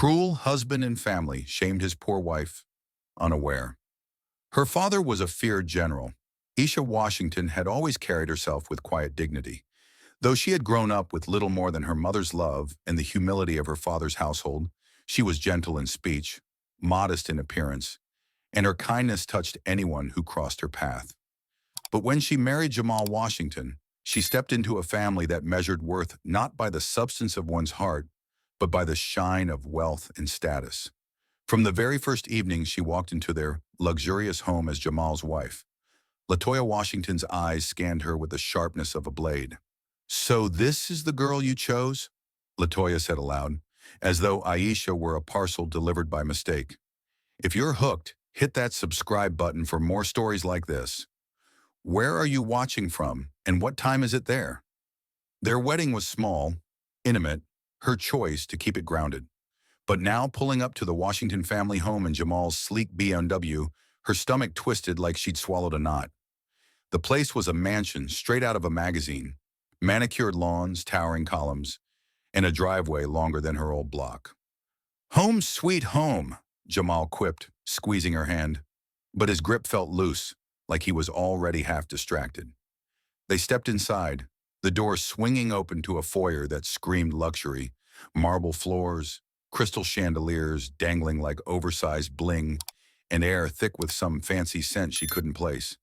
Cruel husband and family shamed his poor wife, unaware. Her father was a feared general. Aisha Washington had always carried herself with quiet dignity. Though she had grown up with little more than her mother's love and the humility of her father's household, she was gentle in speech, modest in appearance, and her kindness touched anyone who crossed her path. But when she married Jamal Washington, she stepped into a family that measured worth not by the substance of one's heart, but by the shine of wealth and status. From the very first evening she walked into their luxurious home as Jamal's wife, Latoya Washington's eyes scanned her with the sharpness of a blade. "So this is the girl you chose?" Latoya said aloud, as though Aisha were a parcel delivered by mistake. "If you're hooked, hit that subscribe button for more stories like this. Where are you watching from, and what time is it there?" Their wedding was small, intimate, her choice to keep it grounded. But now, pulling up to the Washington family home in Jamal's sleek BMW, her stomach twisted like she'd swallowed a knot. The place was a mansion straight out of a magazine, manicured lawns, towering columns, and a driveway longer than her old block. "Home sweet home," Jamal quipped, squeezing her hand. But his grip felt loose, like he was already half distracted. They stepped inside, the door swinging open to a foyer that screamed luxury, marble floors, crystal chandeliers dangling like oversized bling, and air thick with some fancy scent she couldn't place.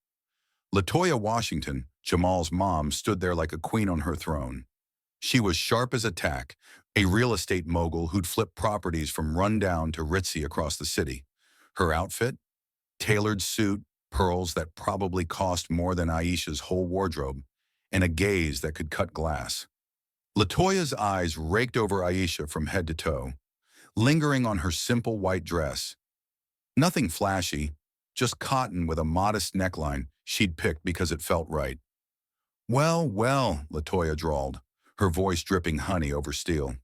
Latoya Washington, Jamal's mom, stood there like a queen on her throne. She was sharp as a tack, a real estate mogul who'd flipped properties from rundown to ritzy across the city. Her outfit? Tailored suit, pearls that probably cost more than Aisha's whole wardrobe, and a gaze that could cut glass. Latoya's eyes raked over Aisha from head to toe, lingering on her simple white dress. Nothing flashy, just cotton with a modest neckline she'd picked because it felt right. "Well, well," Latoya drawled, her voice dripping honey over steel.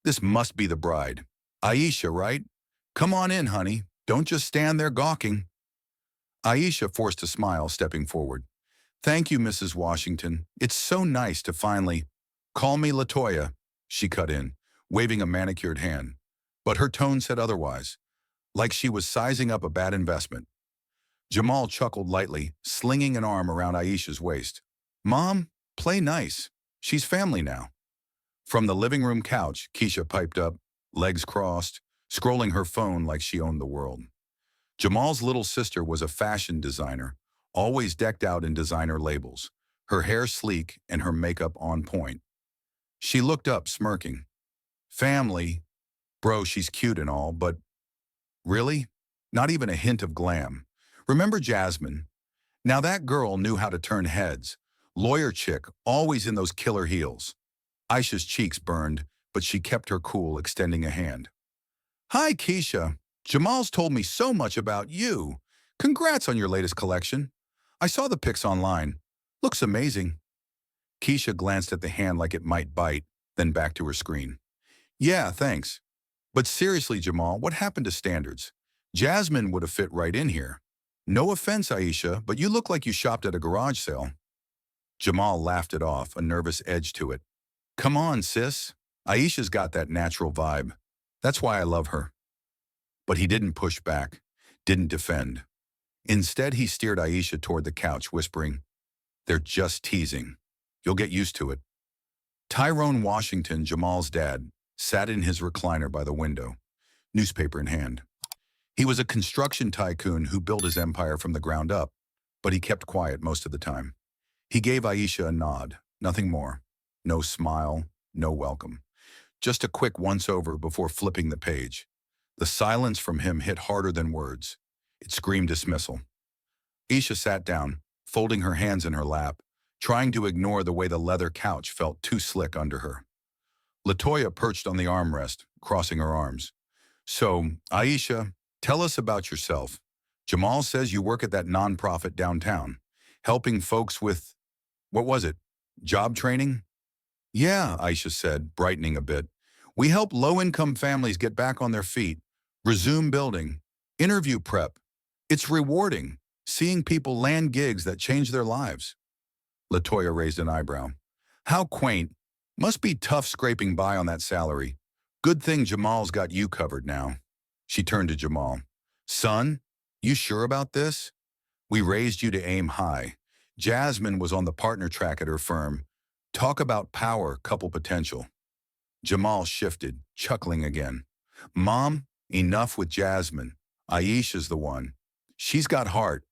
"This must be the bride. Aisha, right? Come on in, honey. Don't just stand there gawking." Aisha forced a smile, stepping forward. "Thank you, Mrs. Washington. It's so nice to finally—" "Call me Latoya," she cut in, waving a manicured hand. But her tone said otherwise, like she was sizing up a bad investment. Jamal chuckled lightly, slinging an arm around Aisha's waist. "Mom, play nice. She's family now." From the living room couch, Keisha piped up, legs crossed, scrolling her phone like she owned the world. Jamal's little sister was a fashion designer, always decked out in designer labels, her hair sleek and her makeup on point. She looked up, smirking. "Family? Bro, she's cute and all, but really? Not even a hint of glam. Remember Jasmine? Now that girl knew how to turn heads. Lawyer chick, always in those killer heels." Aisha's cheeks burned, but she kept her cool, extending a hand. "Hi, Keisha. Jamal's told me so much about you. Congrats on your latest collection. I saw the pics online. Looks amazing." Keisha glanced at the hand like it might bite, then back to her screen. "Yeah, thanks. But seriously, Jamal, what happened to standards? Jasmine would have fit right in here. No offense, Aisha, but you look like you shopped at a garage sale." Jamal laughed it off, a nervous edge to it. "Come on, sis. Aisha's got that natural vibe. That's why I love her." But he didn't push back, didn't defend. Instead, he steered Aisha toward the couch, whispering, "They're just teasing. You'll get used to it." Tyrone Washington, Jamal's dad, sat in his recliner by the window, newspaper in hand. He was a construction tycoon who built his empire from the ground up, but he kept quiet most of the time. He gave Aisha a nod, nothing more. No smile, no welcome. Just a quick once-over before flipping the page. The silence from him hit harder than words. It screamed dismissal. Aisha sat down, folding her hands in her lap, trying to ignore the way the leather couch felt too slick under her. Latoya perched on the armrest, crossing her arms. "So, Aisha, tell us about yourself. Jamal says you work at that nonprofit downtown, helping folks with, what was it, job training?" "Yeah," Aisha said, brightening a bit. "We help low-income families get back on their feet, resume building, interview prep. It's rewarding, seeing people land gigs that change their lives." Latoya raised an eyebrow. "How quaint. Must be tough scraping by on that salary. Good thing Jamal's got you covered now. She turned to Jamal. Son, you sure about this? We raised you to aim high. Jasmine was on the partner track at her firm. Talk about power, couple potential. Jamal shifted, chuckling again. Mom, enough with Jasmine. Aisha's the one. She's got heart.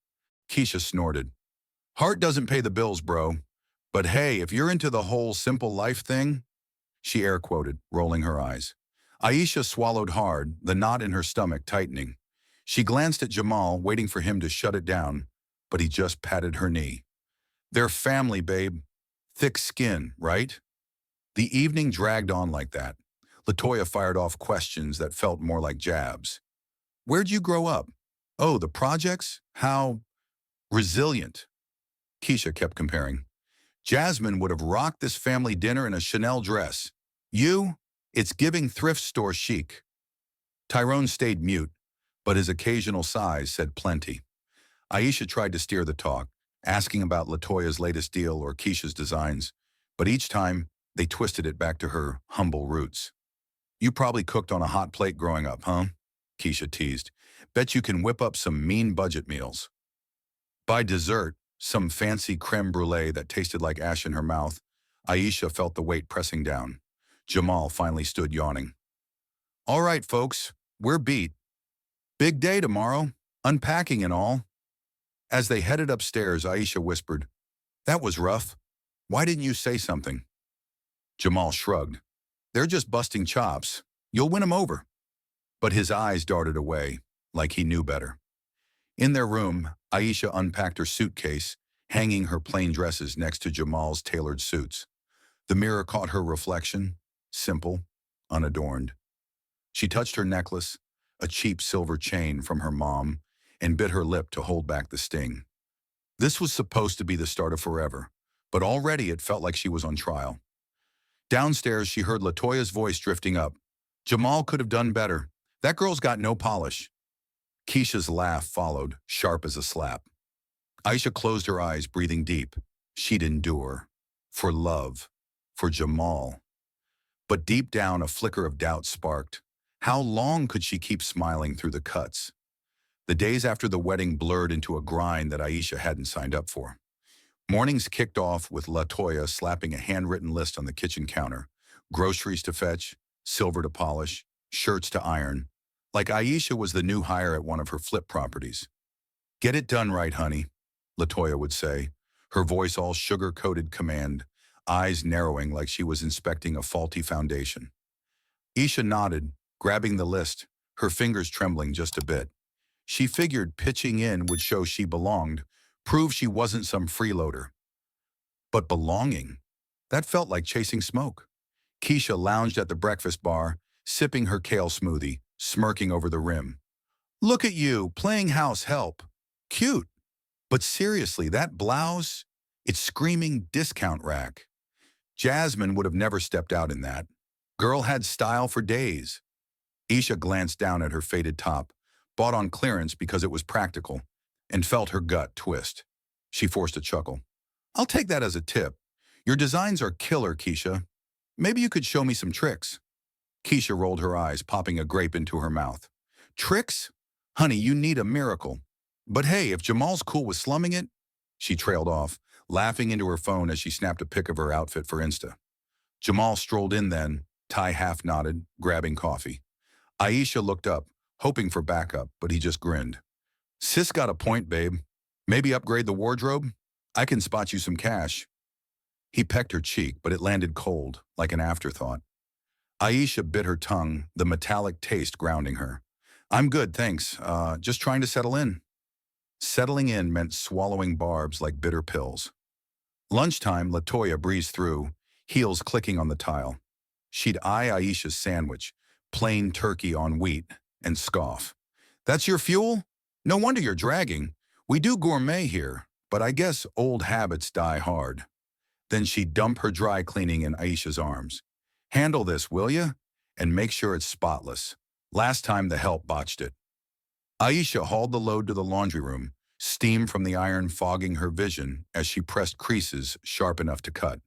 Keisha snorted. Heart doesn't pay the bills, bro. But hey, if you're into the whole simple life thing, she air quoted, rolling her eyes. Aisha swallowed hard, the knot in her stomach tightening. She glanced at Jamal, waiting for him to shut it down, but he just patted her knee. They're family, babe. Thick skin, right? The evening dragged on like that. Latoya fired off questions that felt more like jabs. Where'd you grow up? Oh, the projects? How resilient. Keisha kept comparing. Jasmine would have rocked this family dinner in a Chanel dress. You? It's giving thrift store chic. Tyrone stayed mute, but his occasional sighs said plenty. Aisha tried to steer the talk, asking about Latoya's latest deal or Keisha's designs, but each time they twisted it back to her humble roots. You probably cooked on a hot plate growing up, huh? Keisha teased. Bet you can whip up some mean budget meals. By dessert, some fancy creme brulee that tasted like ash in her mouth, Aisha felt the weight pressing down. Jamal finally stood yawning. All right, folks, we're beat. Big day tomorrow, unpacking and all. As they headed upstairs, Aisha whispered, That was rough. Why didn't you say something? Jamal shrugged. They're just busting chops. You'll win 'em over. But his eyes darted away, like he knew better. In their room, Aisha unpacked her suitcase, hanging her plain dresses next to Jamal's tailored suits. The mirror caught her reflection, simple, unadorned. She touched her necklace, a cheap silver chain from her mom, and bit her lip to hold back the sting. This was supposed to be the start of forever, but already it felt like she was on trial. Downstairs, she heard Latoya's voice drifting up. Jamal could have done better. That girl's got no polish. Keisha's laugh followed, sharp as a slap. Aisha closed her eyes, breathing deep. She'd endure. For love. For Jamal. But deep down, a flicker of doubt sparked. How long could she keep smiling through the cuts? The days after the wedding blurred into a grind that Aisha hadn't signed up for. Mornings kicked off with Latoya slapping a handwritten list on the kitchen counter. Groceries to fetch, silver to polish, shirts to iron. Like Aisha was the new hire at one of her flip properties. Get it done right, honey, Latoya would say, her voice all sugar-coated command, eyes narrowing like she was inspecting a faulty foundation. Aisha nodded, grabbing the list, her fingers trembling just a bit. She figured pitching in would show she belonged, prove she wasn't some freeloader. But belonging? That felt like chasing smoke. Keisha lounged at the breakfast bar, sipping her kale smoothie, smirking over the rim. Look at you, playing house help. Cute. But seriously, that blouse? It's screaming discount rack. Jasmine would have never stepped out in that. Girl had style for days. Aisha glanced down at her faded top, bought on clearance because it was practical, and felt her gut twist. She forced a chuckle. I'll take that as a tip. Your designs are killer, Keisha. Maybe you could show me some tricks. Keisha rolled her eyes, popping a grape into her mouth. Tricks? Honey, you need a miracle. But hey, if Jamal's cool with slumming it, she trailed off, laughing into her phone as she snapped a pic of her outfit for Insta. Jamal strolled in then, tie half nodded, grabbing coffee. Aisha looked up, hoping for backup, but he just grinned. Sis got a point, babe. Maybe upgrade the wardrobe? I can spot you some cash. He pecked her cheek, but it landed cold, like an afterthought. Aisha bit her tongue, the metallic taste grounding her. I'm good, thanks. Just trying to settle in. Settling in meant swallowing barbs like bitter pills. Lunchtime, Latoya breezed through, heels clicking on the tile. She'd eye Aisha's sandwich, plain turkey on wheat, and scoff. That's your fuel? No wonder you're dragging. We do gourmet here, but I guess old habits die hard. Then she'd dump her dry cleaning in Aisha's arms. Handle this, will ya? And make sure it's spotless. Last time the help botched it. Aisha hauled the load to the laundry room, steam from the iron fogging her vision as she pressed creases sharp enough to cut.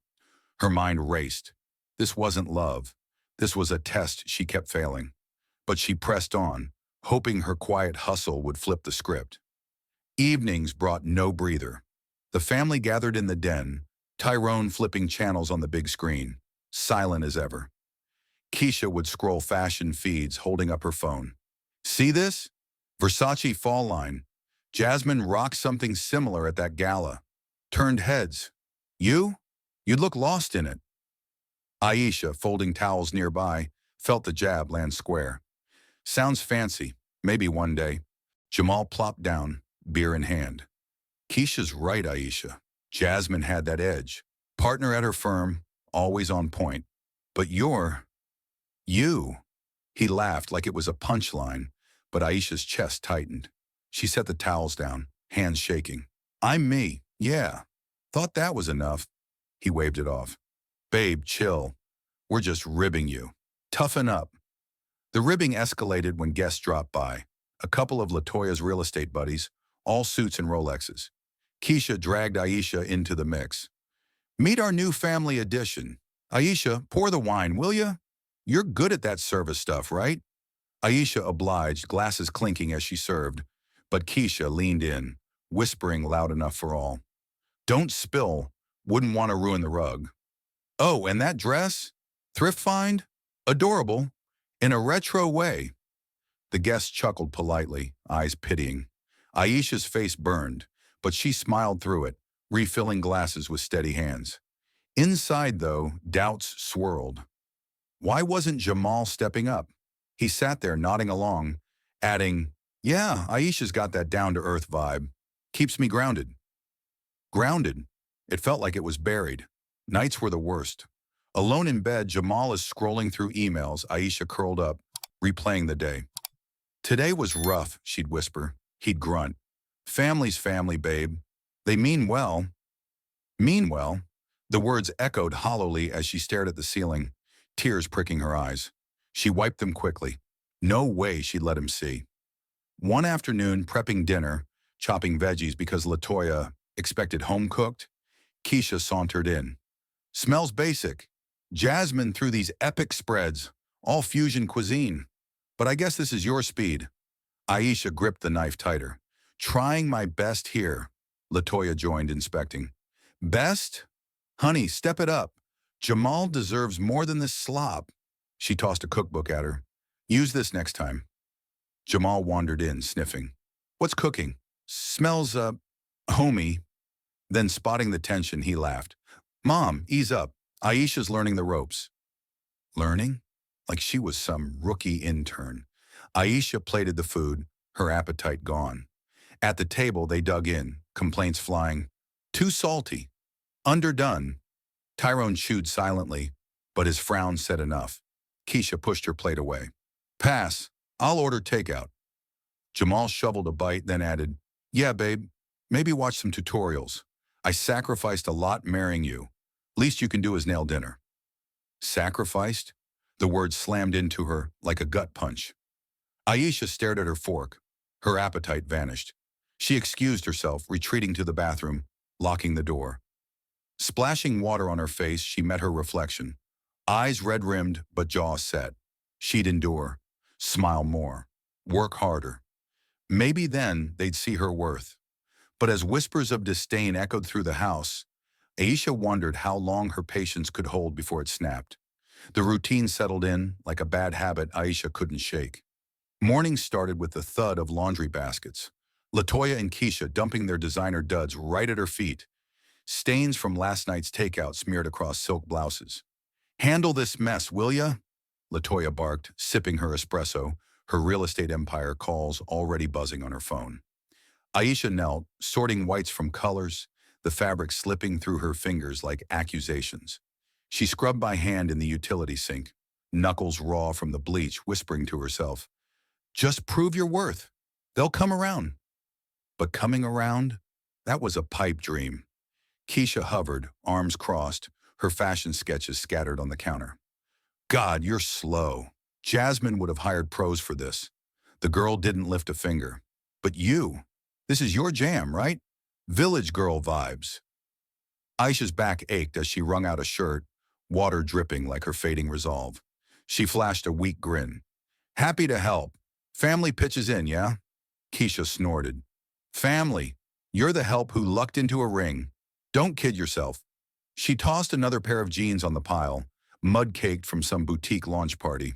Her mind raced. This wasn't love. This was a test she kept failing, but she pressed on, hoping her quiet hustle would flip the script. Evenings brought no breather. The family gathered in the den, Tyrone flipping channels on the big screen, silent as ever. Keisha would scroll fashion feeds holding up her phone. See this? Versace fall line. Jasmine rocked something similar at that gala. Turned heads. You? You'd look lost in it. Aisha, folding towels nearby, felt the jab land square. Sounds fancy. Maybe one day. Jamal plopped down, beer in hand. Keisha's right, Aisha. Jasmine had that edge. Partner at her firm, always on point. But you. He laughed like it was a punchline, but Aisha's chest tightened. She set the towels down, hands shaking. I'm me, yeah. Thought that was enough. He waved it off. Babe, chill. We're just ribbing you. Toughen up. The ribbing escalated when guests dropped by. A couple of Latoya's real estate buddies, all suits and Rolexes. Keisha dragged Aisha into the mix. Meet our new family addition. Aisha, pour the wine, will ya? You're good at that service stuff, right? Aisha obliged, glasses clinking as she served, but Keisha leaned in, whispering loud enough for all. Don't spill. Wouldn't want to ruin the rug. Oh, and that dress? Thrift find? Adorable. In a retro way. The guest chuckled politely, eyes pitying. Aisha's face burned, but she smiled through it, refilling glasses with steady hands. Inside, though, doubts swirled. Why wasn't Jamal stepping up? He sat there nodding along, adding, yeah, Aisha's got that down-to-earth vibe. Keeps me grounded. Grounded. It felt like it was buried. Nights were the worst. Alone in bed, Jamal is scrolling through emails, Aisha curled up, replaying the day. Today was rough, she'd whisper. He'd grunt. Family's family, babe. They mean well. Mean well? The words echoed hollowly as she stared at the ceiling, tears pricking her eyes. She wiped them quickly. No way she'd let him see. One afternoon, prepping dinner, chopping veggies because Latoya expected home-cooked, Keisha sauntered in. Smells basic. Jasmine threw these epic spreads, all fusion cuisine. But I guess this is your speed. Aisha gripped the knife tighter. Trying my best here, Latoya joined, inspecting. Best? Honey, step it up. Jamal deserves more than this slop. She tossed a cookbook at her. Use this next time. Jamal wandered in, sniffing. What's cooking? Smells, homey. Then, spotting the tension, he laughed. Mom, ease up. Aisha's learning the ropes. Learning? Like she was some rookie intern. Aisha plated the food, her appetite gone. At the table, they dug in, complaints flying. Too salty. Underdone. Tyrone chewed silently, but his frown said enough. Keisha pushed her plate away. Pass. I'll order takeout. Jamal shoveled a bite, then added, yeah, babe, maybe watch some tutorials. I sacrificed a lot marrying you. Least you can do is nail dinner. Sacrificed? The word slammed into her like a gut punch. Aisha stared at her fork. Her appetite vanished. She excused herself, retreating to the bathroom, locking the door. Splashing water on her face, she met her reflection. Eyes red-rimmed, but jaw set. She'd endure. Smile more. Work harder. Maybe then they'd see her worth. But as whispers of disdain echoed through the house, Aisha wondered how long her patience could hold before it snapped. The routine settled in, like a bad habit Aisha couldn't shake. Mornings started with the thud of laundry baskets. Latoya and Keisha dumping their designer duds right at her feet. Stains from last night's takeout smeared across silk blouses. Handle this mess, will ya? Latoya barked, sipping her espresso, her real estate empire calls already buzzing on her phone. Aisha knelt, sorting whites from colors, the fabric slipping through her fingers like accusations. She scrubbed by hand in the utility sink, knuckles raw from the bleach, whispering to herself, just prove your worth. They'll come around. But coming around, that was a pipe dream. Keisha hovered, arms crossed, her fashion sketches scattered on the counter. God, you're slow. Jasmine would have hired pros for this. The girl didn't lift a finger. But you, this is your jam, right? Village girl vibes. Aisha's back ached as she wrung out a shirt, water dripping like her fading resolve. She flashed a weak grin. Happy to help. Family pitches in, yeah? Keisha snorted. Family, you're the help who lucked into a ring. Don't kid yourself. She tossed another pair of jeans on the pile, mud-caked from some boutique launch party.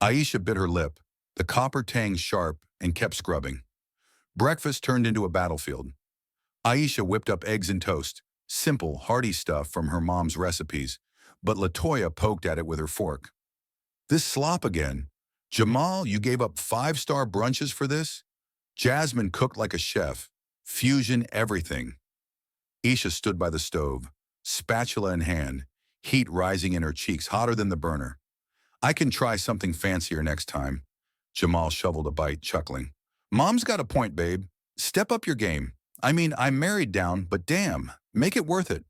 Aisha bit her lip, the copper tang sharp, and kept scrubbing. Breakfast turned into a battlefield. Aisha whipped up eggs and toast, simple, hearty stuff from her mom's recipes, but Latoya poked at it with her fork. This slop again. Jamal, you gave up five-star brunches for this? Jasmine cooked like a chef. Fusion everything. Aisha stood by the stove, spatula in hand, heat rising in her cheeks hotter than the burner. I can try something fancier next time. Jamal shoveled a bite, chuckling. Mom's got a point, babe. Step up your game. I mean, I'm married down, but damn, make it worth it.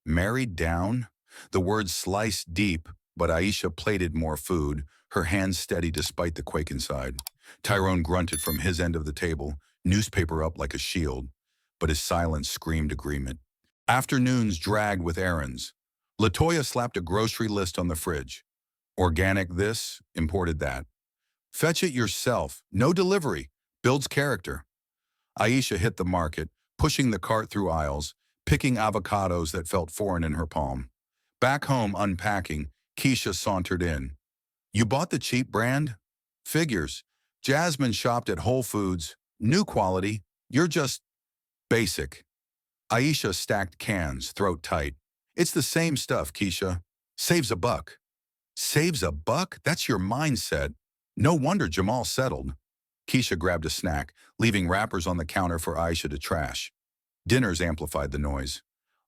Married down? The words sliced deep, but Aisha plated more food, her hands steady despite the quake inside. Tyrone grunted from his end of the table, newspaper up like a shield, but his silence screamed agreement. Afternoons dragged with errands. Latoya slapped a grocery list on the fridge. Organic this, imported that. Fetch it yourself, no delivery, builds character. Aisha hit the market, pushing the cart through aisles, picking avocados that felt foreign in her palm. Back home unpacking, Keisha sauntered in. You bought the cheap brand? Figures. Jasmine shopped at Whole Foods. New quality. You're just basic. Aisha stacked cans, throat tight. It's the same stuff, Keisha. Saves a buck. Saves a buck? That's your mindset. No wonder Jamal settled. Keisha grabbed a snack, leaving wrappers on the counter for Aisha to trash. Dinners amplified the noise.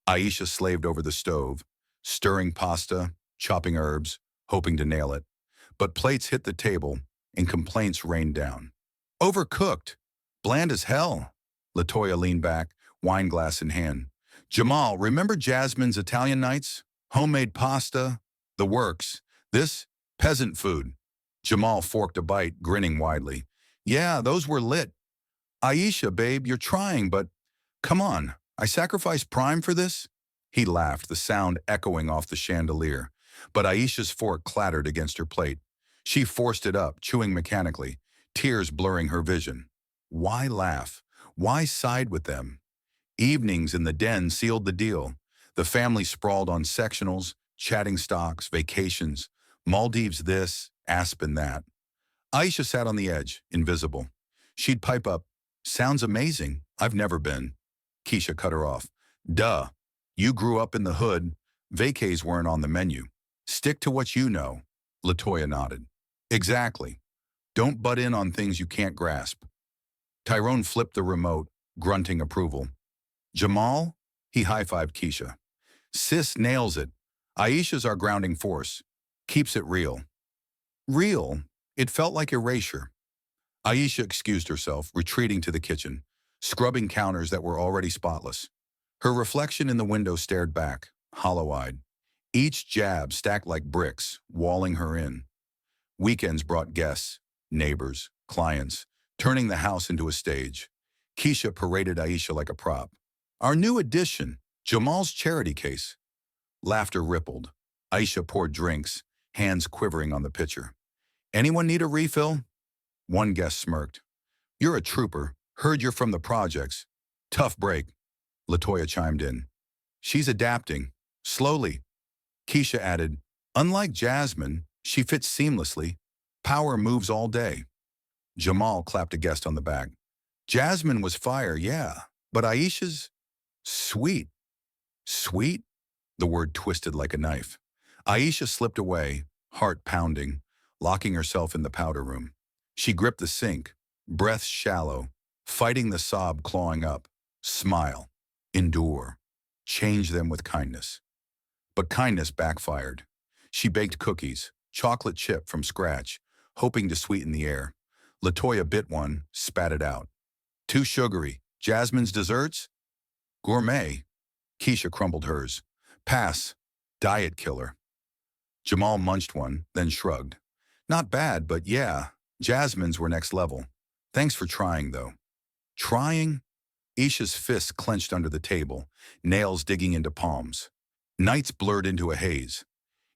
Aisha slaved over the stove, stirring pasta, chopping herbs, hoping to nail it. But plates hit the table, and complaints rained down. Overcooked. Bland as hell. Latoya leaned back, wine glass in hand. Jamal, remember Jasmine's Italian nights? Homemade pasta? The works. This? Peasant food. Jamal forked a bite, grinning widely. Yeah, those were lit. Aisha, babe, you're trying, but come on, I sacrificed Prime for this? He laughed, the sound echoing off the chandelier. But Aisha's fork clattered against her plate. She forced it up, chewing mechanically, tears blurring her vision. Why laugh? Why side with them? Evenings in the den sealed the deal. The family sprawled on sectionals, chatting stocks, vacations, Maldives this, Aspen that. Aisha sat on the edge, invisible. She'd pipe up, sounds amazing, I've never been. Keisha cut her off. Duh, you grew up in the hood, vacays weren't on the menu. Stick to what you know. Latoya nodded. Exactly. Don't butt in on things you can't grasp. Tyrone flipped the remote, grunting approval. Jamal? He high-fived Keisha. Sis nails it. Aisha's our grounding force. Keeps it real. Real? It felt like erasure. Aisha excused herself, retreating to the kitchen, scrubbing counters that were already spotless. Her reflection in the window stared back, hollow-eyed. Each jab stacked like bricks, walling her in. Weekends brought guests, neighbors, clients, turning the house into a stage. Keisha paraded Aisha like a prop. Our new addition, Jamal's charity case. Laughter rippled. Aisha poured drinks, hands quivering on the pitcher. Anyone need a refill? One guest smirked. You're a trooper. Heard you're from the projects. Tough break. Latoya chimed in. She's adapting. Slowly. Keisha added, unlike Jasmine, she fits seamlessly. Power moves all day. Jamal clapped a guest on the back. Jasmine was fire, yeah, but Aisha's sweet. Sweet? The word twisted like a knife. Aisha slipped away, heart pounding, locking herself in the powder room. She gripped the sink, breath shallow, fighting the sob clawing up. Smile. Endure. Change them with kindness. But kindness backfired. She baked cookies, chocolate chip from scratch, hoping to sweeten the air. Latoya bit one, spat it out. Too sugary. Jasmine's desserts? Gourmet. Keisha crumbled hers. Pass. Diet killer. Jamal munched one, then shrugged. Not bad, but yeah, Jasmine's were next level. Thanks for trying, though. Trying? Aisha's fists clenched under the table, nails digging into palms. Nights blurred into a haze.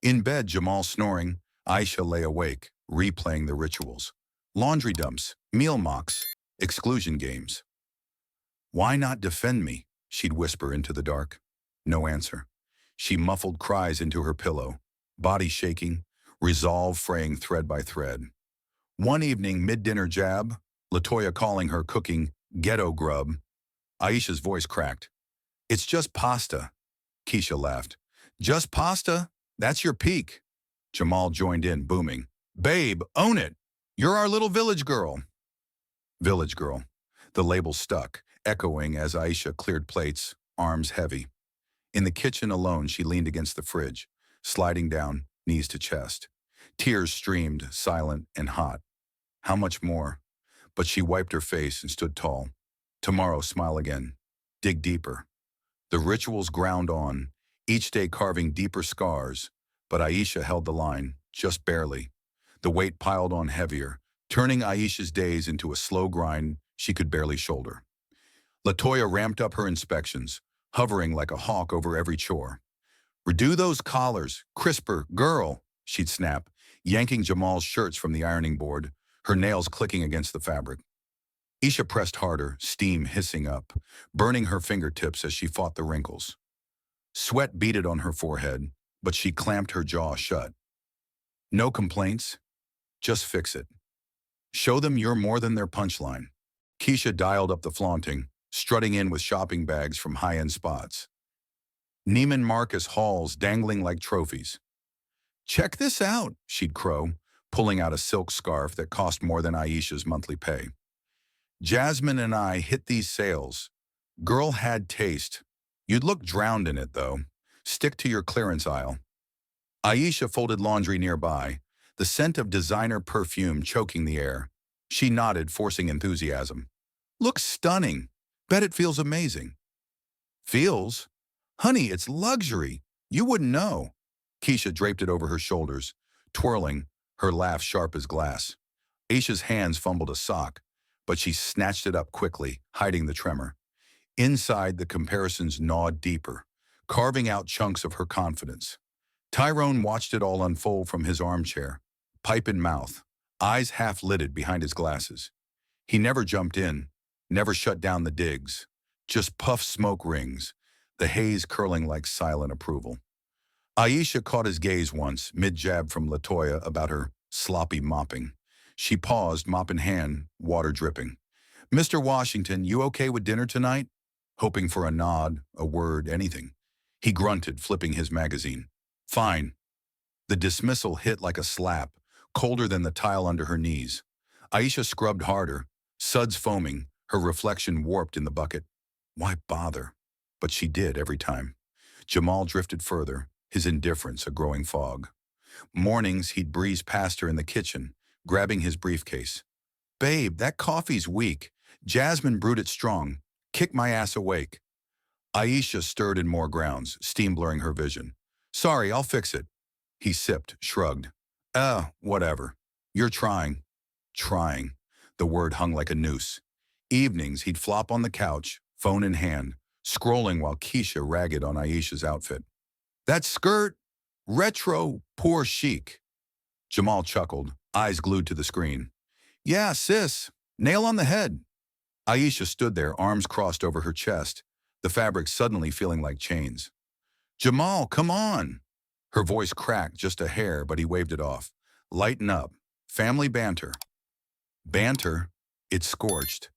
In bed, Jamal snoring, Aisha lay awake, replaying the rituals. Laundry dumps, meal mocks, exclusion games. Why not defend me? She'd whisper into the dark. No answer. She muffled cries into her pillow, body shaking, resolve fraying thread by thread. One evening, mid-dinner jab, Latoya calling her cooking ghetto grub, Aisha's voice cracked. It's just pasta. Keisha laughed. Just pasta? That's your peak. Jamal joined in, booming. Babe, own it. You're our little village girl. Village girl. The label stuck, echoing as Aisha cleared plates, arms heavy. In the kitchen alone, she leaned against the fridge, sliding down, knees to chest. Tears streamed, silent and hot. How much more? But she wiped her face and stood tall. Tomorrow, smile again. Dig deeper. The rituals ground on, each day carving deeper scars, but Aisha held the line, just barely. The weight piled on heavier, turning Aisha's days into a slow grind she could barely shoulder. Latoya ramped up her inspections, hovering like a hawk over every chore. Redo those collars, crisper, girl, she'd snap, yanking Jamal's shirts from the ironing board, her nails clicking against the fabric. Aisha pressed harder, steam hissing up, burning her fingertips as she fought the wrinkles. Sweat beaded on her forehead, but she clamped her jaw shut. No complaints, just fix it. Show them you're more than their punchline. Keisha dialed up the flaunting, strutting in with shopping bags from high-end spots. Neiman Marcus hauls dangling like trophies. Check this out, she'd crow, pulling out a silk scarf that cost more than Aisha's monthly pay. Jasmine and I hit these sales. Girl had taste. You'd look drowned in it, though. Stick to your clearance aisle. Aisha folded laundry nearby, the scent of designer perfume choking the air. She nodded, forcing enthusiasm. Looks stunning. Bet it feels amazing. Feels? Honey, it's luxury. You wouldn't know. Keisha draped it over her shoulders, twirling, her laugh sharp as glass. Aisha's hands fumbled a sock, but she snatched it up quickly, hiding the tremor. Inside, the comparisons gnawed deeper, carving out chunks of her confidence. Tyrone watched it all unfold from his armchair, pipe in mouth, eyes half-lidded behind his glasses. He never jumped in, never shut down the digs, just puffed smoke rings, the haze curling like silent approval. Aisha caught his gaze once, mid-jab from Latoya about her sloppy mopping. She paused, mop in hand, water dripping. Mr. Washington, you okay with dinner tonight? Hoping for a nod, a word, anything. He grunted, flipping his magazine. Fine. The dismissal hit like a slap, colder than the tile under her knees. Aisha scrubbed harder, suds foaming, her reflection warped in the bucket. Why bother? But she did every time. Jamal drifted further, his indifference a growing fog. Mornings, he'd breeze past her in the kitchen, grabbing his briefcase. Babe, that coffee's weak. Jasmine brewed it strong. Kick my ass awake. Aisha stirred in more grounds, steam blurring her vision. Sorry, I'll fix it. He sipped, shrugged. Whatever. You're trying. Trying. The word hung like a noose. Evenings, he'd flop on the couch, phone in hand, scrolling while Keisha ragged on Aisha's outfit. That skirt? Retro, poor chic. Jamal chuckled, eyes glued to the screen. Yeah, sis. Nail on the head. Aisha stood there, arms crossed over her chest, the fabric suddenly feeling like chains. Jamal, come on. Her voice cracked just a hair, but he waved it off. Lighten up. Family banter. Banter? It scorched.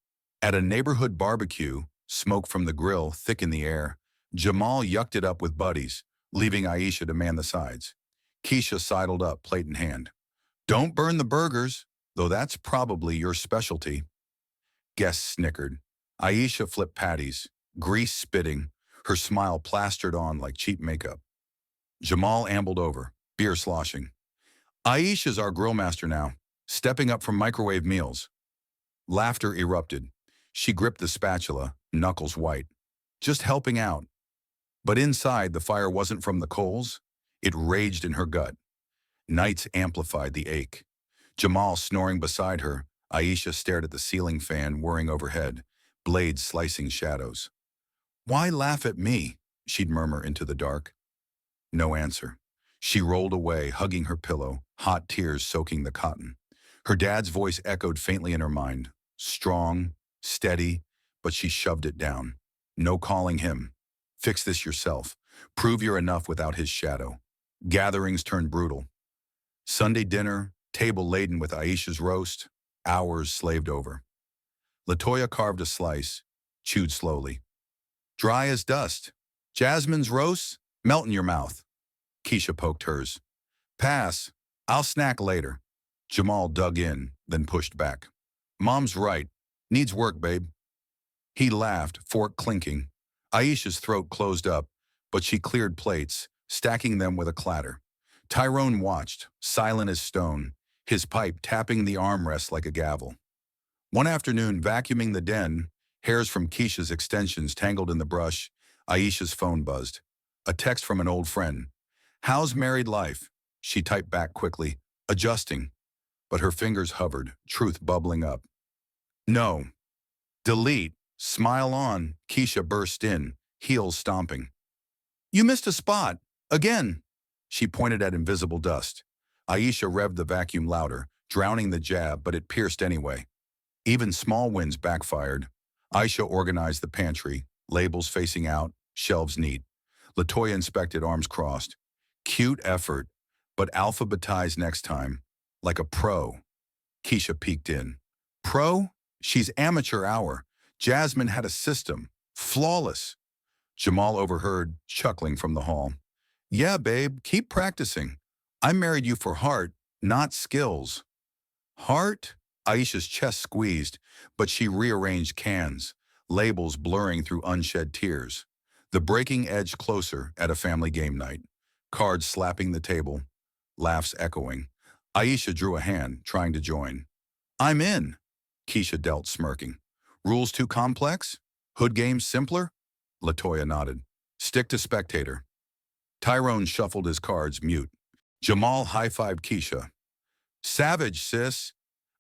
At a neighborhood barbecue, smoke from the grill thick in the air, Jamal yucked it up with buddies, leaving Aisha to man the sides. Keisha sidled up, plate in hand. Don't burn the burgers, though that's probably your specialty. Guests snickered. Aisha flipped patties, grease spitting, her smile plastered on like cheap makeup. Jamal ambled over, beer sloshing. Aisha's our grill master now, stepping up from microwave meals. Laughter erupted. She gripped the spatula, knuckles white. Just helping out. But inside, the fire wasn't from the coals. It raged in her gut. Nights amplified the ache. Jamal snoring beside her, Aisha stared at the ceiling fan whirring overhead, blades slicing shadows. Why laugh at me? She'd murmur into the dark. No answer. She rolled away, hugging her pillow, hot tears soaking the cotton. Her dad's voice echoed faintly in her mind. Strong, steady, but she shoved it down. No calling him. Fix this yourself. Prove you're enough without his shadow. Gatherings turned brutal. Sunday dinner, table laden with Aisha's roast, hours slaved over. Latoya carved a slice, chewed slowly. Dry as dust. Jasmine's roast, melt in your mouth. Keisha poked hers. Pass. I'll snack later. Jamal dug in, then pushed back. Mom's right. Needs work, babe. He laughed, fork clinking. Aisha's throat closed up, but she cleared plates, stacking them with a clatter. Tyrone watched, silent as stone, his pipe tapping the armrest like a gavel. One afternoon, vacuuming the den, hairs from Keisha's extensions tangled in the brush, Aisha's phone buzzed. A text from an old friend. How's married life? She typed back quickly, adjusting, but her fingers hovered, truth bubbling up. No. Delete. Smile on. Keisha burst in, heels stomping. You missed a spot. Again. She pointed at invisible dust. Aisha revved the vacuum louder, drowning the jab, but it pierced anyway. Even small wins backfired. Aisha organized the pantry, labels facing out, shelves neat. Latoya inspected, arms crossed. Cute effort, but alphabetized next time, like a pro. Keisha peeked in. Pro? She's amateur hour. Jasmine had a system. Flawless. Jamal overheard, chuckling from the hall. Yeah, babe, keep practicing. I married you for heart, not skills. Heart? Aisha's chest squeezed, but she rearranged cans, labels blurring through unshed tears. The breaking edged closer at a family game night. Cards slapping the table, laughs echoing. Aisha drew a hand, trying to join. I'm in, Keisha dealt, smirking. Rules too complex? Hood games simpler? Latoya nodded. Stick to spectator. Tyrone shuffled his cards, mute. Jamal high-fived Keisha. Savage, sis.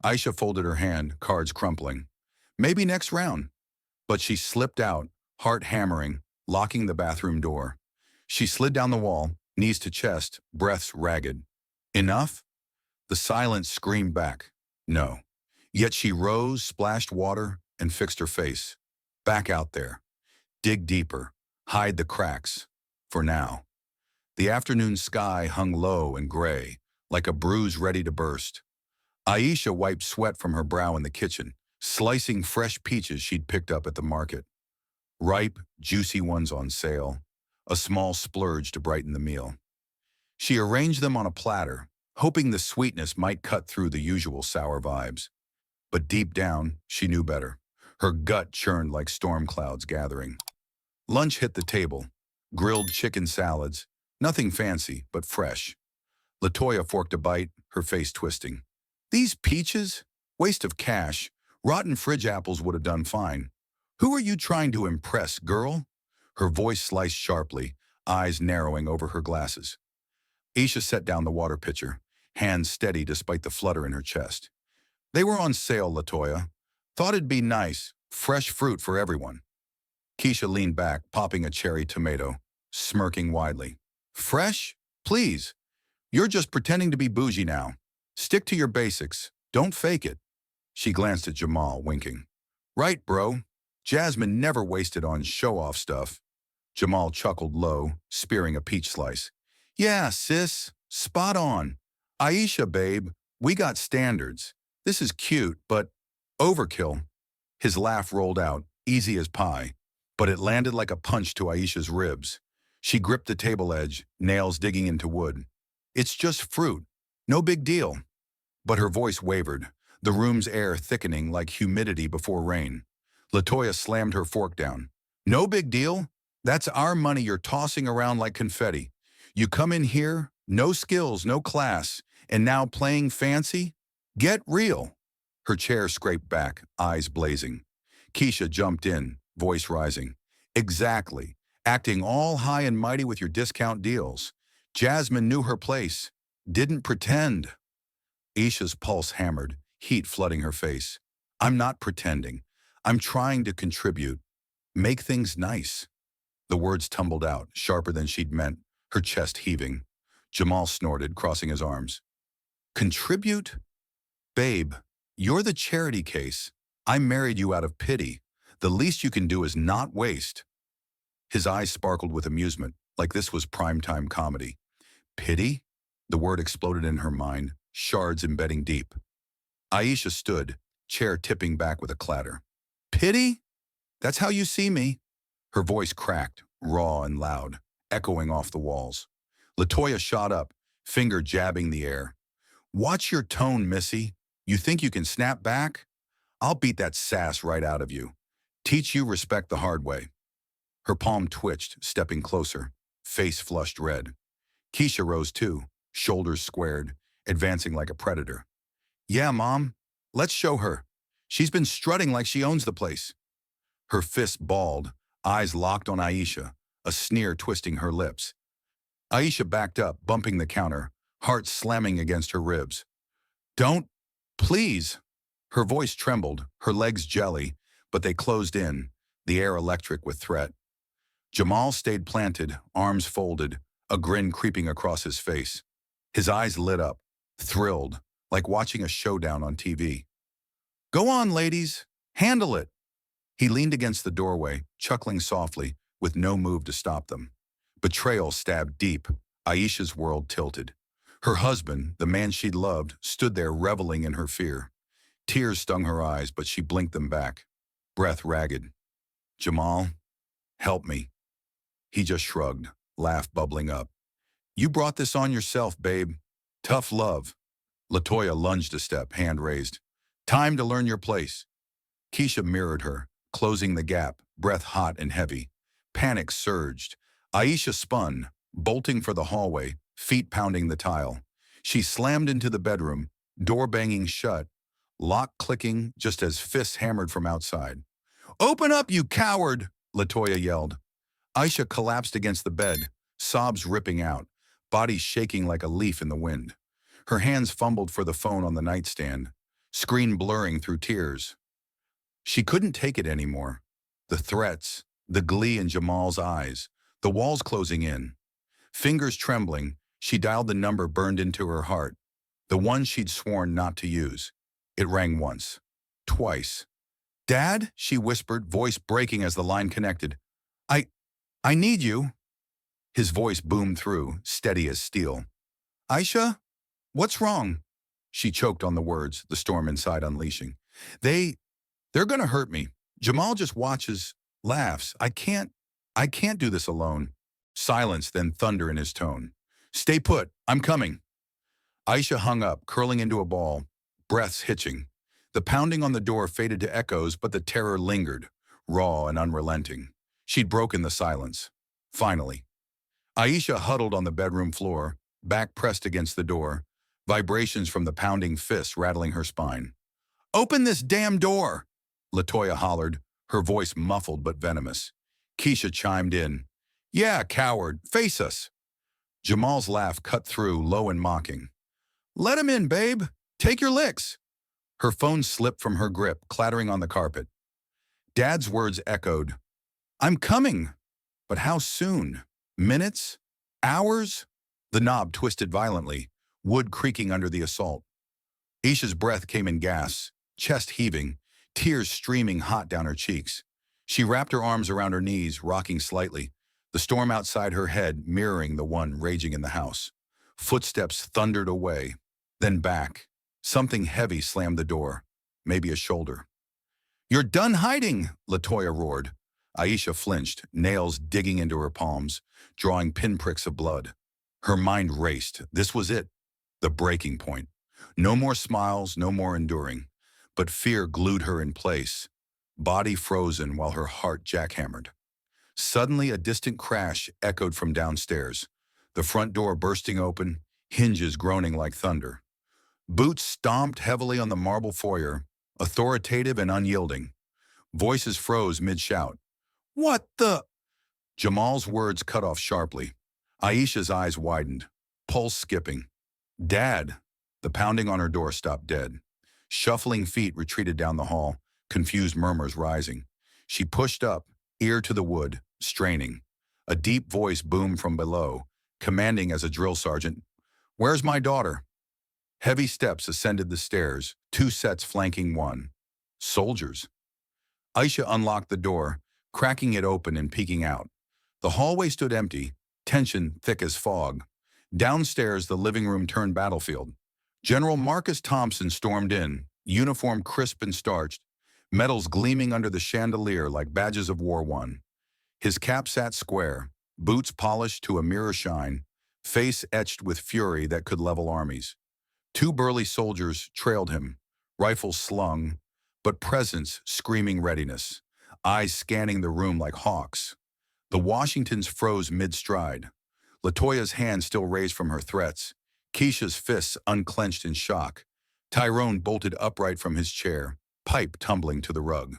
Aisha folded her hand, cards crumpling. Maybe next round. But she slipped out, heart hammering, locking the bathroom door. She slid down the wall, knees to chest, breaths ragged. Enough? The silence screamed back. No. Yet she rose, splashed water, and fixed her face. Back out there. Dig deeper. Hide the cracks. For now. The afternoon sky hung low and gray, like a bruise ready to burst. Aisha wiped sweat from her brow in the kitchen, slicing fresh peaches she'd picked up at the market. Ripe, juicy ones on sale, a small splurge to brighten the meal. She arranged them on a platter, hoping the sweetness might cut through the usual sour vibes. But deep down, she knew better. Her gut churned like storm clouds gathering. Lunch hit the table. Grilled chicken salads, nothing fancy, but fresh. Latoya forked a bite, her face twisting. These peaches? Waste of cash. Rotten fridge apples would have done fine. Who are you trying to impress, girl? Her voice sliced sharply, eyes narrowing over her glasses. Aisha set down the water pitcher, hands steady despite the flutter in her chest. They were on sale, Latoya. Thought it'd be nice, fresh fruit for everyone. Keisha leaned back, popping a cherry tomato, smirking widely. Fresh? Please. You're just pretending to be bougie now. Stick to your basics. Don't fake it. She glanced at Jamal, winking. Right, bro. Jasmine never wasted on show-off stuff. Jamal chuckled low, spearing a peach slice. Yeah, sis. Spot on. Aisha, babe, we got standards. This is cute, but overkill. His laugh rolled out, easy as pie, but it landed like a punch to Aisha's ribs. She gripped the table edge, nails digging into wood. It's just fruit. No big deal. But her voice wavered, the room's air thickening like humidity before rain. Latoya slammed her fork down. No big deal? That's our money you're tossing around like confetti. You come in here, no skills, no class, and now playing fancy? Get real. Her chair scraped back, eyes blazing. Keisha jumped in, voice rising. Exactly. Acting all high and mighty with your discount deals. Jasmine knew her place. Didn't pretend. Aisha's pulse hammered, heat flooding her face. I'm not pretending. I'm trying to contribute. Make things nice. The words tumbled out, sharper than she'd meant, her chest heaving. Jamal snorted, crossing his arms. Contribute? Babe, you're the charity case. I married you out of pity. The least you can do is not waste. His eyes sparkled with amusement, like this was primetime comedy. Pity? The word exploded in her mind, shards embedding deep. Aisha stood, chair tipping back with a clatter. Pity? That's how you see me. Her voice cracked, raw and loud, echoing off the walls. Latoya shot up, finger jabbing the air. Watch your tone, Missy. You think you can snap back? I'll beat that sass right out of you. Teach you respect the hard way. Her palm twitched, stepping closer, face flushed red. Keisha rose too, shoulders squared, advancing like a predator. Yeah, Mom. Let's show her. She's been strutting like she owns the place. Her fists balled, eyes locked on Aisha, a sneer twisting her lips. Aisha backed up, bumping the counter, heart slamming against her ribs. Don't, please. Her voice trembled, her legs jelly, but they closed in, the air electric with threat. Jamal stayed planted, arms folded, a grin creeping across his face. His eyes lit up, thrilled, like watching a showdown on TV. Go on, ladies. Handle it. He leaned against the doorway, chuckling softly, with no move to stop them. Betrayal stabbed deep. Aisha's world tilted. Her husband, the man she'd loved, stood there reveling in her fear. Tears stung her eyes, but she blinked them back. Breath ragged. Jamal, help me. He just shrugged, laugh bubbling up. You brought this on yourself, babe. Tough love. Latoya lunged a step, hand raised. Time to learn your place. Keisha mirrored her, closing the gap, breath hot and heavy. Panic surged. Aisha spun, bolting for the hallway, feet pounding the tile. She slammed into the bedroom, door banging shut, lock clicking just as fists hammered from outside. Open up, you coward! Latoya yelled. Aisha collapsed against the bed, sobs ripping out, body shaking like a leaf in the wind. Her hands fumbled for the phone on the nightstand, screen blurring through tears. She couldn't take it anymore. The threats, the glee in Jamal's eyes, the walls closing in. Fingers trembling, she dialed the number burned into her heart, the one she'd sworn not to use. It rang once, twice. Dad, she whispered, voice breaking as the line connected. I need you. His voice boomed through, steady as steel. Aisha? What's wrong? She choked on the words, the storm inside unleashing. They're gonna hurt me. Jamal just watches, laughs. I can't do this alone. Silence, then thunder in his tone. Stay put, I'm coming. Aisha hung up, curling into a ball, breaths hitching. The pounding on the door faded to echoes, but the terror lingered, raw and unrelenting. She'd broken the silence. Finally. Aisha huddled on the bedroom floor, back pressed against the door, vibrations from the pounding fists rattling her spine. Open this damn door! Latoya hollered, her voice muffled but venomous. Keisha chimed in. Yeah, coward, face us. Jamal's laugh cut through, low and mocking. Let him in, babe. Take your licks. Her phone slipped from her grip, clattering on the carpet. Dad's words echoed. I'm coming. But how soon? Minutes? Hours? The knob twisted violently, wood creaking under the assault. Aisha's breath came in gasps, chest heaving, tears streaming hot down her cheeks. She wrapped her arms around her knees, rocking slightly, the storm outside her head mirroring the one raging in the house. Footsteps thundered away, then back. Something heavy slammed the door, maybe a shoulder. You're done hiding, Latoya roared. Aisha flinched, nails digging into her palms, drawing pinpricks of blood. Her mind raced. This was it, the breaking point. No more smiles, no more enduring. But fear glued her in place, body frozen while her heart jackhammered. Suddenly, a distant crash echoed from downstairs, the front door bursting open, hinges groaning like thunder. Boots stomped heavily on the marble foyer, authoritative and unyielding. Voices froze mid-shout. What the? Jamal's words cut off sharply. Aisha's eyes widened, pulse skipping. Dad! The pounding on her door stopped dead. Shuffling feet retreated down the hall, confused murmurs rising. She pushed up, ear to the wood, straining. A deep voice boomed from below, commanding as a drill sergeant, "Where's my daughter?" Heavy steps ascended the stairs, two sets flanking one. Soldiers. Aisha unlocked the door, cracking it open and peeking out. The hallway stood empty, tension thick as fog. Downstairs, the living room turned battlefield. General Marcus Thompson stormed in, uniform crisp and starched, medals gleaming under the chandelier like badges of war won. His cap sat square, boots polished to a mirror shine, face etched with fury that could level armies. Two burly soldiers trailed him, rifles slung, but presence screaming readiness, eyes scanning the room like hawks. The Washingtons froze mid-stride. Latoya's hand still raised from her threats, Keisha's fists unclenched in shock. Tyrone bolted upright from his chair, pipe tumbling to the rug.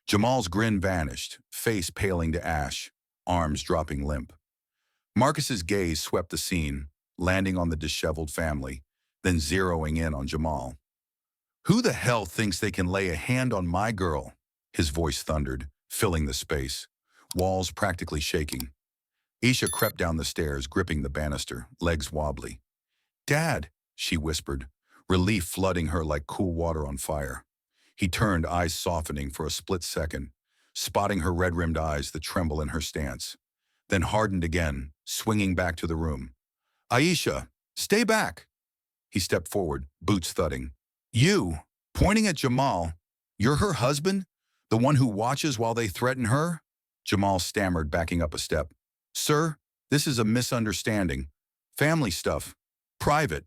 Jamal's grin vanished, face paling to ash, arms dropping limp. Marcus's gaze swept the scene, landing on the disheveled family, then zeroing in on Jamal. "Who the hell thinks they can lay a hand on my girl?" His voice thundered, filling the space, walls practically shaking. Aisha crept down the stairs, gripping the banister, legs wobbly. "Dad," she whispered, relief flooding her like cool water on fire. He turned, eyes softening for a split second, spotting her red-rimmed eyes, the tremble in her stance, then hardened again, swinging back to the room. "Aisha, stay back!" He stepped forward, boots thudding. "You," pointing at Jamal, "you're her husband? The one who watches while they threaten her?" Jamal stammered, backing up a step. "Sir, this is a misunderstanding. Family stuff. Private."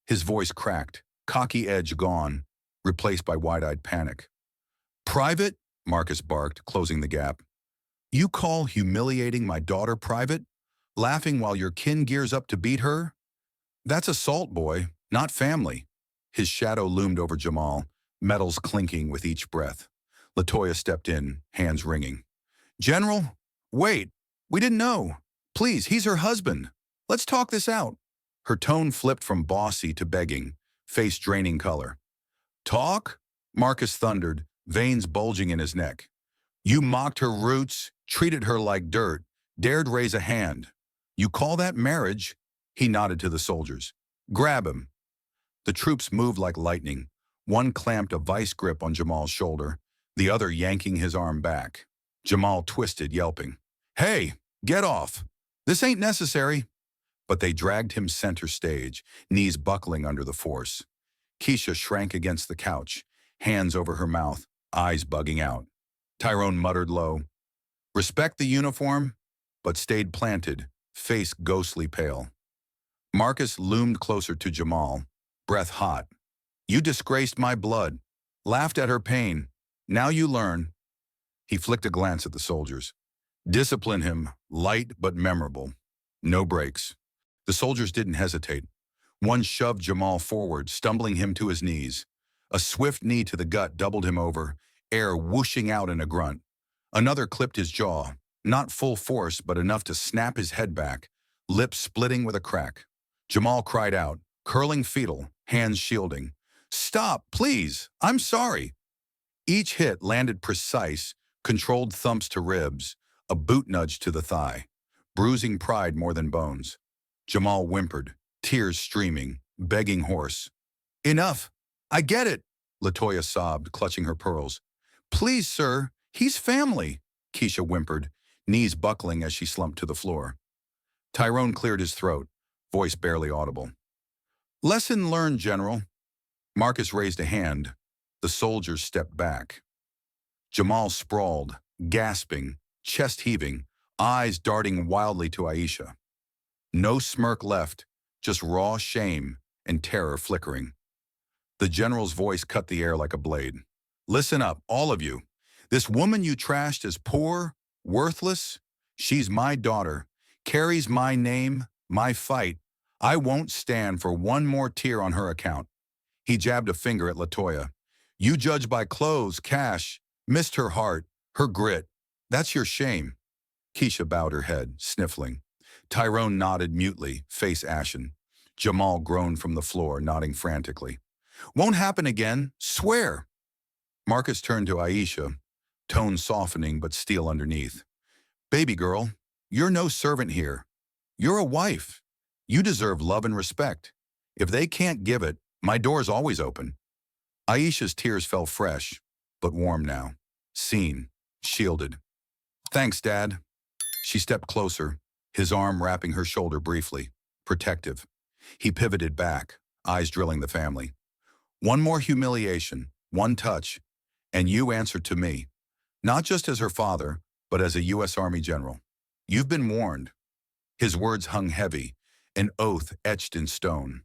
His voice cracked, cocky edge gone, replaced by wide-eyed panic. "Private?" Marcus barked, closing the gap. "You call humiliating my daughter private? Laughing while your kin gears up to beat her? That's assault, boy, not family." His shadow loomed over Jamal, metals clinking with each breath. Latoya stepped in, hands wringing. "General, wait, we didn't know. Please, he's her husband. Let's talk this out." Her tone flipped from bossy to begging, face draining color. "Talk?" Marcus thundered, veins bulging in his neck. "You mocked her roots, treated her like dirt, dared raise a hand. You call that marriage?" He nodded to the soldiers. "Grab him." The troops moved like lightning. One clamped a vice grip on Jamal's shoulder, the other yanking his arm back. Jamal twisted, yelping, "Hey, get off! This ain't necessary!" But they dragged him center stage, knees buckling under the force. Keisha shrank against the couch, hands over her mouth, eyes bugging out. Tyrone muttered low, "Respect the uniform," but stayed planted, face ghostly pale. Marcus loomed closer to Jamal, breath hot. "You disgraced my blood, laughed at her pain. Now you learn." He flicked a glance at the soldiers. "Discipline him, light but memorable. No breaks." The soldiers didn't hesitate. One shoved Jamal forward, stumbling him to his knees. A swift knee to the gut doubled him over, air whooshing out in a grunt. Another clipped his jaw, not full force but enough to snap his head back, lips splitting with a crack. Jamal cried out, curling fetal, hands shielding. "Stop, please! I'm sorry!" Each hit landed precise, controlled thumps to ribs, a boot nudge to the thigh, bruising pride more than bones. Jamal whimpered, tears streaming, begging hoarse. "Enough! I get it!" Latoya sobbed, clutching her pearls. "Please, sir, he's family," Keisha whimpered, knees buckling as she slumped to the floor. Tyrone cleared his throat, voice barely audible. "Lesson learned, General." Marcus raised a hand. The soldiers stepped back. Jamal sprawled, gasping, chest heaving, eyes darting wildly to Aisha. No smirk left, just raw shame and terror flickering. The general's voice cut the air like a blade. "Listen up, all of you. This woman you trashed as poor, worthless, she's my daughter, carries my name, my fight. I won't stand for one more tear on her account." He jabbed a finger at Latoya. "You judge by clothes, cash, missed her heart, her grit. That's your shame." Keisha bowed her head, sniffling. Tyrone nodded mutely, face ashen. Jamal groaned from the floor, nodding frantically. "Won't happen again, swear." Marcus turned to Aisha, tone softening but steel underneath. "Baby girl, you're no servant here. You're a wife. You deserve love and respect. If they can't give it, my door's always open. Aisha's tears fell fresh, but warm now. Seen. Shielded. Thanks, Dad. She stepped closer, his arm wrapping her shoulder briefly. Protective. He pivoted back, eyes drilling the family. One more humiliation, one touch, and you answer to me. Not just as her father, but as a U.S. Army general. You've been warned. His words hung heavy, an oath etched in stone.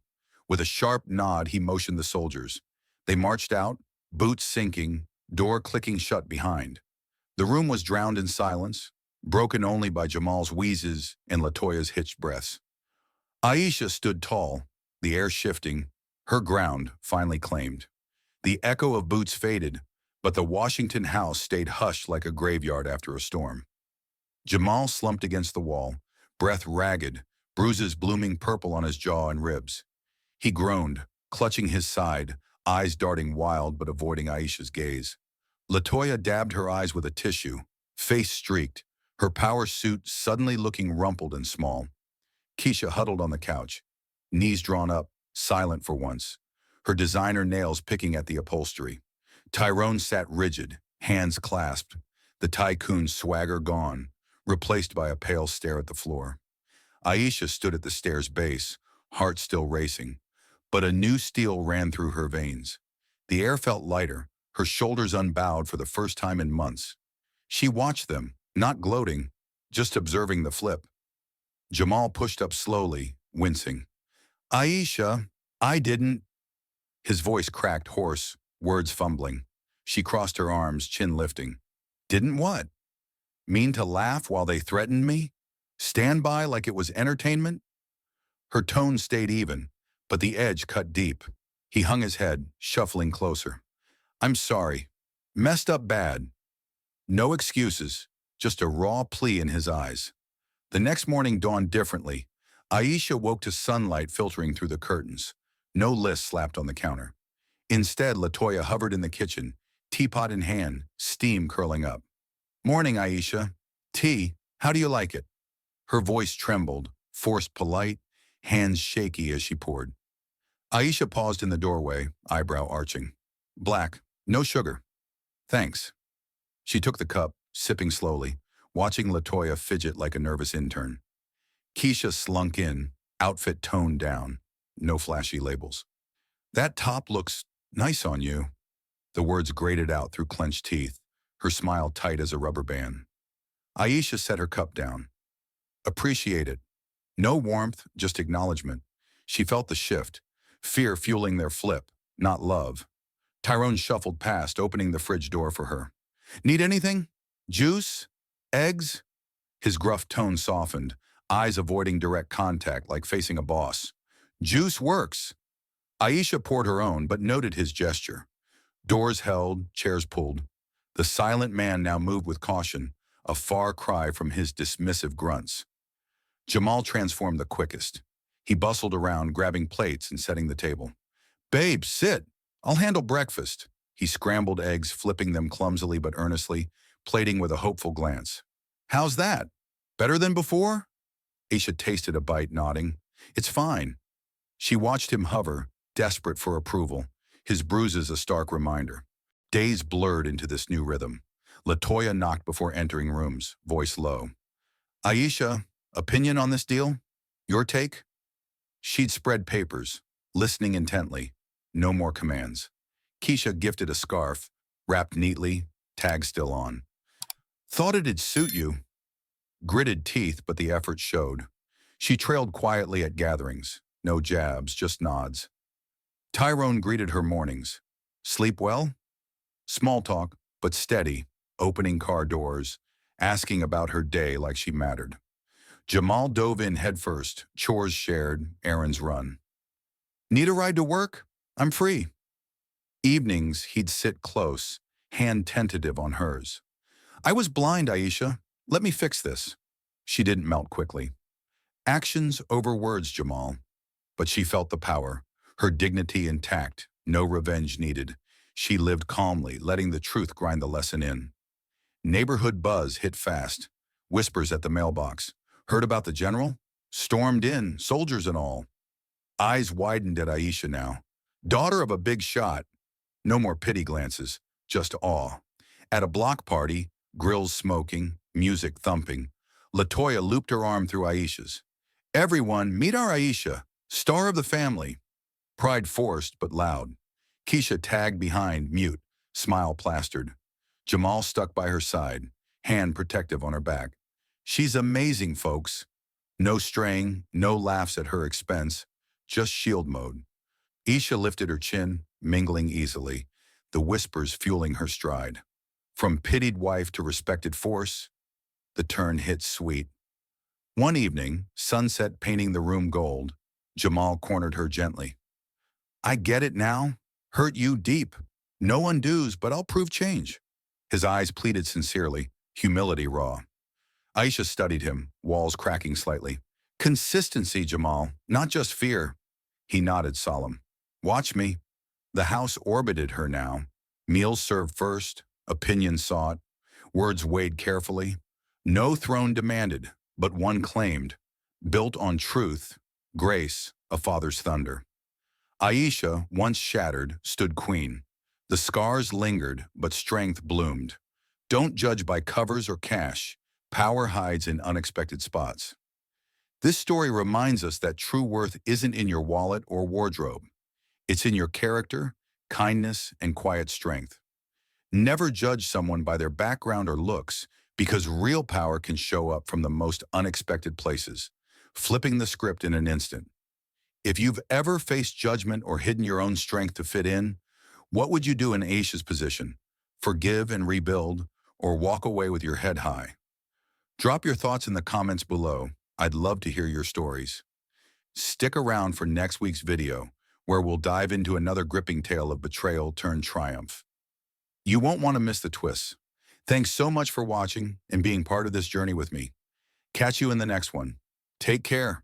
With a sharp nod, he motioned the soldiers. They marched out, boots sinking, door clicking shut behind. The room was drowned in silence, broken only by Jamal's wheezes and Latoya's hitched breaths. Aisha stood tall, the air shifting, her ground finally claimed. The echo of boots faded, but the Washington house stayed hushed like a graveyard after a storm. Jamal slumped against the wall, breath ragged, bruises blooming purple on his jaw and ribs. He groaned, clutching his side, eyes darting wild but avoiding Aisha's gaze. Latoya dabbed her eyes with a tissue, face streaked, her power suit suddenly looking rumpled and small. Keisha huddled on the couch, knees drawn up, silent for once, her designer nails picking at the upholstery. Tyrone sat rigid, hands clasped, the tycoon's swagger gone, replaced by a pale stare at the floor. Aisha stood at the stair's base, heart still racing, but a new steel ran through her veins. The air felt lighter, her shoulders unbowed for the first time in months. She watched them, not gloating, just observing the flip. Jamal pushed up slowly, wincing. Aisha, I didn't. His voice cracked hoarse, words fumbling. She crossed her arms, chin lifting. Didn't what? Mean to laugh while they threatened me? Stand by like it was entertainment? Her tone stayed even, but the edge cut deep. He hung his head, shuffling closer. I'm sorry. Messed up bad. No excuses, just a raw plea in his eyes. The next morning dawned differently. Aisha woke to sunlight filtering through the curtains. No list slapped on the counter. Instead, Latoya hovered in the kitchen, teapot in hand, steam curling up. Morning, Aisha. Tea, how do you like it? Her voice trembled, forced polite, hands shaky as she poured. Aisha paused in the doorway, eyebrow arching. Black, no sugar. Thanks. She took the cup, sipping slowly, watching Latoya fidget like a nervous intern. Keisha slunk in, outfit toned down, no flashy labels. That top looks nice on you. The words grated out through clenched teeth, her smile tight as a rubber band. Aisha set her cup down. Appreciate it. No warmth, just acknowledgement. She felt the shift, fear fueling their flip, not love. Tyrone shuffled past, opening the fridge door for her. Need anything? Juice? Eggs? His gruff tone softened, eyes avoiding direct contact like facing a boss. Juice works. Aisha poured her own, but noted his gesture. Doors held, chairs pulled. The silent man now moved with caution, a far cry from his dismissive grunts. Jamal transformed the quickest. He bustled around, grabbing plates and setting the table. Babe, sit. I'll handle breakfast. He scrambled eggs, flipping them clumsily but earnestly, plating with a hopeful glance. How's that? Better than before? Aisha tasted a bite, nodding. It's fine. She watched him hover, desperate for approval, his bruises a stark reminder. Days blurred into this new rhythm. Latoya knocked before entering rooms, voice low. Aisha, opinion on this deal? Your take? She'd spread papers, listening intently. No more commands. Keisha gifted a scarf, wrapped neatly, tag still on. Thought it'd suit you. Gritted teeth, but the effort showed. She trailed quietly at gatherings. No jabs, just nods. Tyrone greeted her mornings. Sleep well? Small talk, but steady, opening car doors, asking about her day like she mattered. Jamal dove in headfirst, chores shared, errands run. Need a ride to work? I'm free. Evenings, he'd sit close, hand tentative on hers. I was blind, Aisha. Let me fix this. She didn't melt quickly. Actions over words, Jamal. But she felt the power, her dignity intact, no revenge needed. She lived calmly, letting the truth grind the lesson in. Neighborhood buzz hit fast. Whispers at the mailbox. Heard about the general? stormed in, soldiers and all. Eyes widened at Aisha now. Daughter of a big shot. No more pity glances, just awe. At a block party, grills smoking, music thumping, Latoya looped her arm through Aisha's. Everyone, meet our Aisha, star of the family. Pride forced but loud. Keisha tagged behind, mute, smile plastered. Jamal stuck by her side, hand protective on her back. She's amazing, folks. No straying, no laughs at her expense, just shield mode. Aisha lifted her chin, mingling easily, the whispers fueling her stride. From pitied wife to respected force, the turn hit sweet. One evening, sunset painting the room gold, Jamal cornered her gently. I get it now. Hurt you deep. No undos, but I'll prove change. His eyes pleaded sincerely, humility raw. Aisha studied him, walls cracking slightly. Consistency, Jamal, not just fear. He nodded solemn. Watch me. The house orbited her now. Meals served first, opinions sought, words weighed carefully. No throne demanded, but one claimed, built on truth, grace, a father's thunder. Aisha, once shattered, stood queen. The scars lingered, but strength bloomed. Don't judge by covers or cash. Power hides in unexpected spots. This story reminds us that true worth isn't in your wallet or wardrobe. It's in your character, kindness, and quiet strength. Never judge someone by their background or looks, because real power can show up from the most unexpected places, flipping the script in an instant. If you've ever faced judgment or hidden your own strength to fit in, what would you do in Aisha's position? Forgive and rebuild, or walk away with your head high? Drop your thoughts in the comments below. I'd love to hear your stories. Stick around for next week's video, where we'll dive into another gripping tale of betrayal turned triumph. You won't want to miss the twists. Thanks so much for watching and being part of this journey with me. Catch you in the next one. Take care.